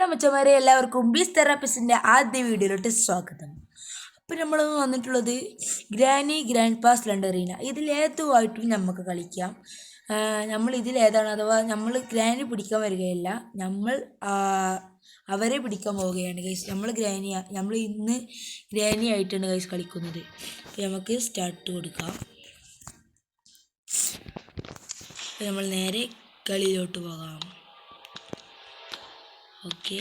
മച്ചന്മാരെ എല്ലാവർക്കും ബീസ് തെറാപ്പിസ്റ്റിൻ്റെ ആദ്യ വീഡിയോയിലോട്ട് സ്വാഗതം. അപ്പോൾ നമ്മൾ വന്നിട്ടുള്ളത് ഗ്രാൻഡ് പാസ് ലണ്ടറീന. ഇതിലേതുമായിട്ടും നമുക്ക് കളിക്കാം. നമ്മൾ ഇതിലേതാണ്, അഥവാ നമ്മൾ ഗ്രാനി പിടിക്കാൻ വരികയല്ല, നമ്മൾ അവരെ പിടിക്കാൻ പോവുകയാണ് ഗൈസ്. നമ്മൾ ഇന്ന് ഗ്രാനി ആയിട്ടാണ് ഗൈസ് കളിക്കുന്നത്. അപ്പോൾ നമുക്ക് സ്റ്റാർട്ട് കൊടുക്കാം. നമ്മൾ നേരെ കളിയിലോട്ട് പോകാം. ഓക്കെ,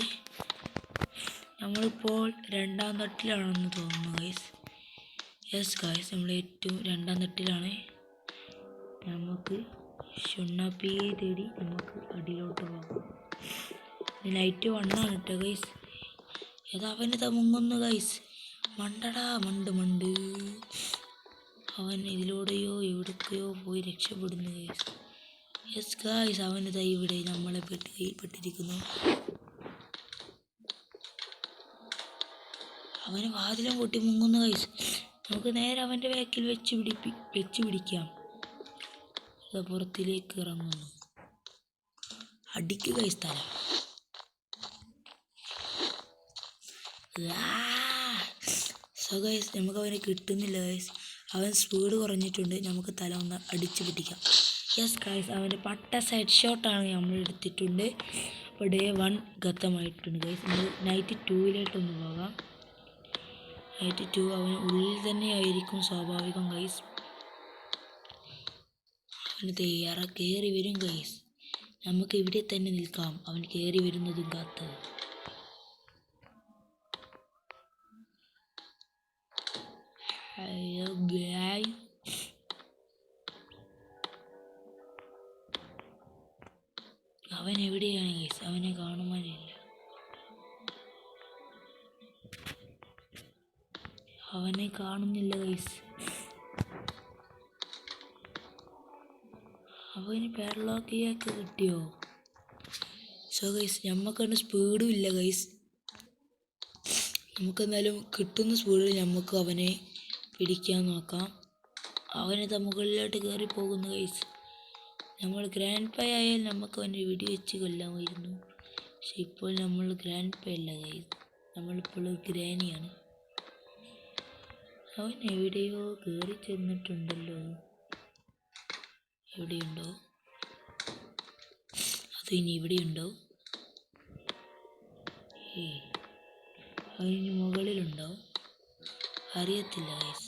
നമ്മളിപ്പോൾ രണ്ടാം തട്ടിലാണെന്ന് തോന്നുന്നു ഗൈസ്. യെസ് ഗൈസ്, നമ്മൾ ഏറ്റവും രണ്ടാം തട്ടിലാണ്. നമുക്ക് ഷുണ്ണാപ്പിയെ തേടി നമുക്ക് അടിയിലോട്ട് പോകാം. നൈറ്റ് 1 ആണ് കേട്ടോ ഗൈസ്. അവന് മുങ്ങുന്നു ഗൈസ്. മണ്ടടാ മണ്ട് അവൻ ഇതിലൂടെയോ എവിടേക്കോ പോയി രക്ഷപ്പെടുന്നു ഗൈസ്. യെസ് ഗൈസ്, അവനിതാ ഇവിടെ നമ്മളെ കയ്യിൽപ്പെട്ടിരിക്കുന്നു. അവന് വാതിലും പൊട്ടി മുങ്ങുന്നു ഗൈസ്. നമുക്ക് നേരെ അവൻ്റെ ബാക്കിൽ വെച്ച് പിടിക്കാം. പുറത്തിലേക്ക് ഇറങ്ങുന്നു. അടിക്കുക ഗൈസ് തല. സോ ഗൈസ്, നമുക്ക് അവനെ കിട്ടുന്നില്ല ഗൈസ്. അവൻ സ്പീഡ് കുറഞ്ഞിട്ടുണ്ട്. നമുക്ക് തല ഒന്ന് അടിച്ചു പിടിക്കാം. യെസ് ഗൈസ്, അവൻ്റെ പട്ട സൈഡ് ഷോട്ടാണ് നമ്മൾ എടുത്തിട്ടുണ്ട്. അപ്പോൾ ഡേ 1 ഗത്തമായിട്ടുണ്ട് ഗൈസ്. നമ്മൾ നൈറ്റ് 2-യിലോട്ടൊന്ന് പോകാം. നൈറ്റ് 2 അവന് ഉള്ളിൽ തന്നെ ആയിരിക്കും, സ്വാഭാവികം ഗൈസ്. അവന് കയറി വരും ഗൈസ്. നമുക്ക് ഇവിടെ തന്നെ നിൽക്കാം, അവൻ കയറി വരുന്നതും കാത്ത്. അവൻ എവിടെയാണ് ഗൈസ്? അവനെ കാണുവാനില്ല. അവനെ കാണുന്നില്ല ഗൈസ്. അവന് പാഡ്ലോക്കിയൊക്കെ കിട്ടിയോ? സോ ഗൈസ്, നമുക്കതിന് സ്പീഡും ഇല്ല ഗൈസ്. നമുക്കെന്തായാലും കിട്ടുന്ന സ്പീഡിൽ നമുക്ക് അവനെ പിടിക്കാൻ നോക്കാം. അവന് മുകളിലോട്ട് കയറി പോകുന്നു ഗൈസ്. നമ്മൾ ഗ്രാൻഡ് പൈ ആയാൽ നമുക്ക് അവൻ്റെ വെച്ച് കൊല്ലാമായിരുന്നു. പക്ഷെ ഇപ്പോൾ നമ്മൾ ഗ്രാൻഡ് പൈ അല്ല ഗൈസ്, നമ്മളിപ്പോൾ ഗ്രാനിയാണ്. അവൻ എവിടെയോ കയറി ചെന്നിട്ടുണ്ടല്ലോ. എവിടെയുണ്ടോ? അത് ഇനി ഇവിടെയുണ്ടോ? അവന് മുകളിലുണ്ടോ? അറിയത്തില്ല ഗൈസ്.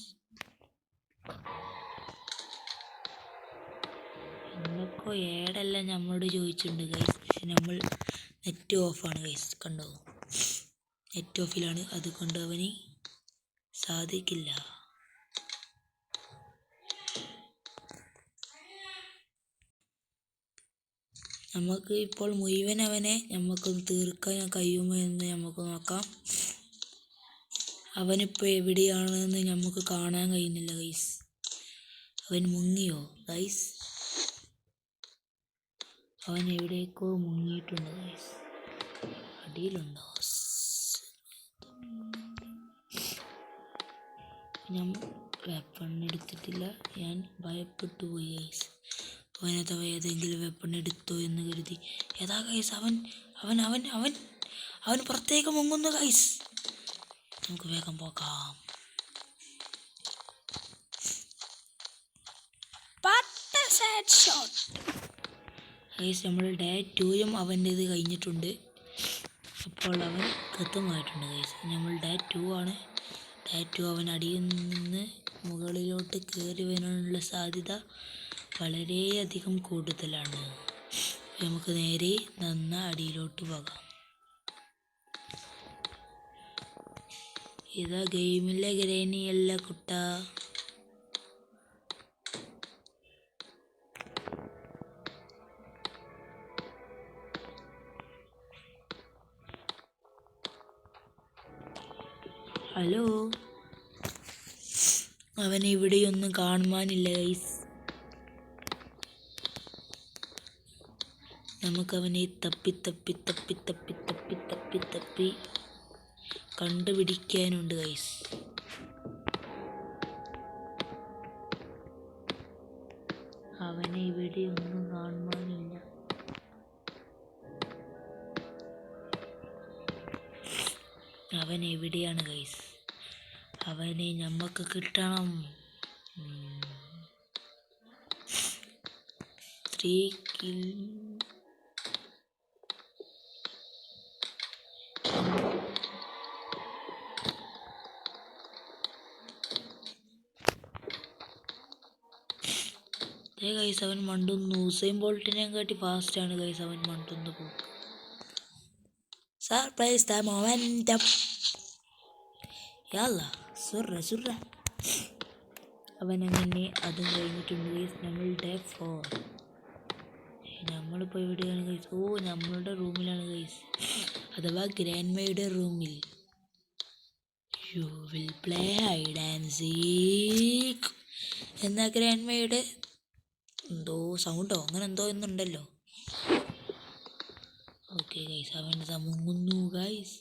എന്തൊക്കെ ഏടെല്ലാം നമ്മളോട് ചോദിച്ചിട്ടുണ്ട് ഗൈസ്. പക്ഷെ നമ്മൾ നെറ്റ് ഓഫാണ് ഗൈസ്. കണ്ടോ, നെറ്റ് ഓഫിലാണ്. അതുകൊണ്ട് അവന് സാധിക്കില്ല. നമുക്ക് ഇപ്പോൾ മുഴുവൻ അവനെ നമുക്കൊന്ന് തീർക്കാൻ കഴിയുമോ എന്ന് നമുക്ക് നോക്കാം. അവനിപ്പോൾ എവിടെയാണെന്ന് നമുക്ക് കാണാൻ കഴിയുന്നില്ല ഗൈസ്. അവൻ മുങ്ങിയോ ഗൈസ്? അവൻ എവിടേക്കോ മുങ്ങിയിട്ടുണ്ട് ഗൈസ്. അടിയിലുണ്ടോ? ഞാൻ വെപ്പൺ എടുത്തിട്ടില്ല. ഞാൻ ഭയപ്പെട്ടു പോയി ഗൈസ്. അവനഥവാ ഏതെങ്കിലും വെപ്പൺ എടുത്തോ എന്ന് കരുതി. ഏതാ ഗൈസ്? അവൻ പുറത്തേക്ക് മുങ്ങുന്നു ഗൈസ്. നമുക്ക് വേഗം പോകാം. ഗൈസ്, നമ്മൾ ഡേ 2-യും അവൻ്റേത് കഴിഞ്ഞിട്ടുണ്ട്. അപ്പോൾ അവൻ കൃത്യമായിട്ടുണ്ട് ഗൈസ്. നമ്മൾ ഡേ 2 ആണ്. ഡേ 2 അവൻ അടിയിൽ നിന്ന് മുകളിലോട്ട് കയറി വരാനുള്ള സാധ്യത വളരെയധികം കൂടുതലാണ്. നമുക്ക് നേരെ അടിയിലോട്ട് പോകാം. ഇതാ ഗെയിമിലെ ഗ്രാനിയല്ല കുട്ട. ഹലോ, അവനെ ഇവിടെയൊന്നും കാണുവാനില്ല ഗൈസ്. നമുക്കവനെ തപ്പി കണ്ടുപിടിക്കാനുണ്ട് ഗൈസ്. അവനെ ഇവിടെയൊന്നും കാണുവാനില്ല. അവൻ എവിടെയാണ് ഗൈസ്? അവനെ നമുക്ക് കിട്ടണം. 3 കിൽ. ഗൈസ് അവൻ മണ്ടുന്നു. ഉസൈൻ ബോൾട്ടിനെ കാട്ടി ഫാസ്റ്റാണ് ഗൈസ് അവൻ മണ്ടുന്നു പോകും. Surprise the momentum. യാല്ല സുറ അവനങ്ങനെ അതും കഴിഞ്ഞിട്ടുണ്ട് ഗൈസ്. നമ്മളുടെ 4. നമ്മളിപ്പോൾ എവിടെയാണ് ഗൈസ്? ഓ, നമ്മളുടെ റൂമിലാണ് ഗൈസ്, അഥവാ ഗ്രാൻഡ്മയുടെ റൂമിൽ. You will play hide and seek എന്ന ഗ്രാൻഡ്മയുടെ എന്തോ സൗണ്ടോ അങ്ങനെ എന്തോ എന്നുണ്ടല്ലോ. ഓക്കെ ഗൈസ്, അവൻ മുങ്ങുന്നു ഗൈസ്.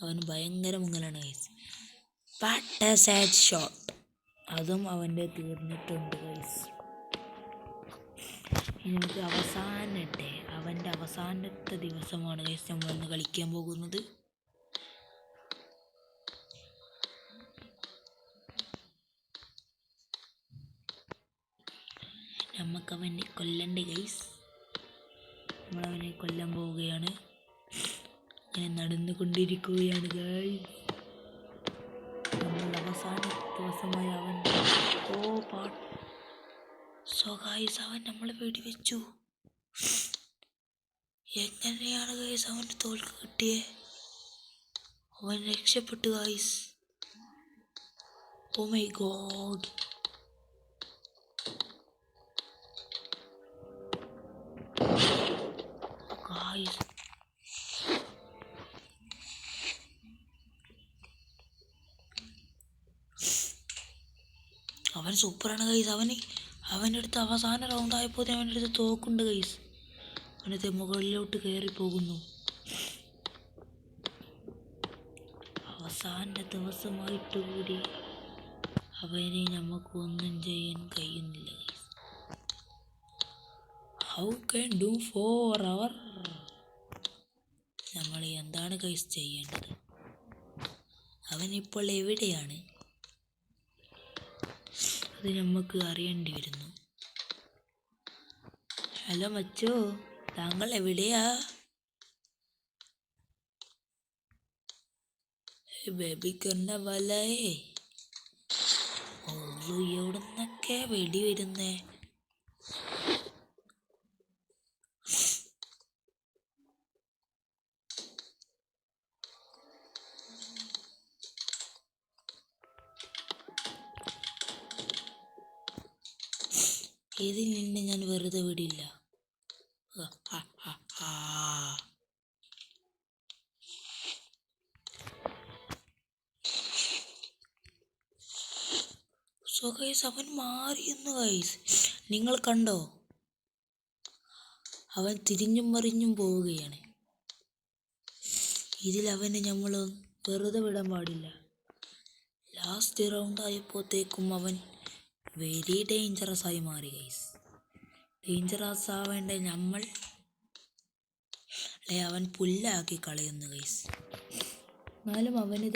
അവൻ ഭയങ്കര മുങ്ങലാണ് ഗൈസ്. ഷോട്ട് അതും അവൻ്റെ തീർന്നിട്ടുണ്ട് ഗൈസ്. ഇനി നമുക്ക് അവൻ്റെ അവസാനത്തെ ദിവസമാണ് ഗൈസ് നമ്മളിന്ന് കളിക്കാൻ പോകുന്നത്. നമുക്കവനെ കൊല്ലണ്ടേ ഗൈസ്. നമ്മളവനെ കൊല്ലാൻ പോവുകയാണ്. അങ്ങനെ നടന്നുകൊണ്ടിരിക്കുകയാണ് ഗൈസ്. നമ്മൾ അവസാന ദിവസമായി അവൻ സോ ഗൈസ് അവൻ നമ്മളെ വെടിവെച്ചു. എങ്ങനെയാണ് ഗൈസ് അവൻ്റെ തോൽക്ക് കിട്ടിയേ? അവൻ രക്ഷപ്പെട്ടു guys. Oh my god. Guys അവൻ സൂപ്പറാണ് ഗൈസ്. അവൻ്റെ അടുത്ത് അവസാന റൗണ്ടായപ്പോൾ അവൻ്റെ അടുത്ത് തോക്കുണ്ട് ഗൈസ്. അവനത്തെ മുകളിലോട്ട് കയറി പോകുന്നു. അവസാന ദിവസമായിട്ട് കൂടി അവനെ നമുക്ക് ഒന്നും ചെയ്യാൻ കഴിയുന്നില്ല guys. How can do for അവർ? നമ്മൾ എന്താണ് ഗൈസ് ചെയ്യേണ്ടത്? അവനിപ്പോൾ എവിടെയാണ്? അത് നമുക്ക് അറിയേണ്ടി വരുന്നു. ഹലോ മച്ചോ, താങ്കൾ എവിടെയാ? ബേബി കണ്ണ വലയേ. എവിടെ നിന്നൊക്കെ വെടി വരുന്നേ? ഇതിൽ നിന്ന് ഞാൻ വെറുതെ വിടില്ല. സോ ഗൈസ് അവൻ മാറിയെന്ന് ഗൈസ്, നിങ്ങൾ കണ്ടോ? അവൻ തിരിഞ്ഞും മറിഞ്ഞും പോവുകയാണ്. ഇതിൽ അവനെ നമ്മൾ വെറുതെ വിടാൻ പാടില്ല. ലാസ്റ്റ് റൗണ്ട് ആയപ്പോഴത്തേക്കും അവൻ വെരി ഡേഞ്ചറസ് ആയി മാറി ഗൈസ്. ഡേഞ്ചറസ് ആവേണ്ട നമ്മൾ അവൻ പുല്ലാക്കി കളയുന്നു ഗൈസ്. എന്നാലും അവന്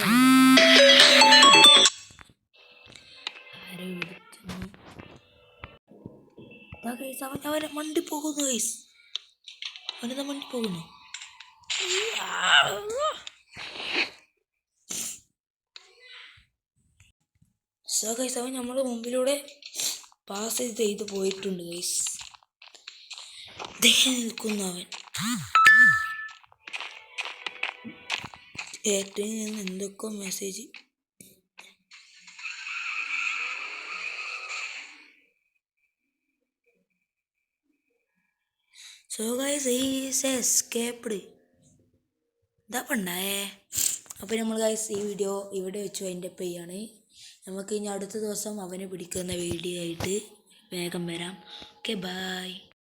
അവനെ മണ്ടിപ്പോകുന്നു ഗൈസ്. അവനെന്താ മണ്ടിപ്പോകുന്നു? സോ ഗൈസ് അവൻ നമ്മുടെ മുമ്പിലൂടെ പാസ് ചെയ്ത് പോയിട്ടുണ്ട് ഗൈസ്. നിൽക്കുന്നു അവൻ. ഏറ്റവും നിന്ന് എന്തൊക്കെ message. So guys is escaped. എന്താ ഉണ്ടായേ? അപ്പോൾ നമ്മൾ ഗൈസ് ഈ വീഡിയോ ഇവിടെ വെച്ച് വൈൻഡപ്പ് ചെയ്യാണ്. നമുക്ക് ഇനി അടുത്ത ദിവസം അവനെ പിടിക്കുന്ന വീഡിയോ ആയിട്ട് വേഗം വരാം. Okay bye.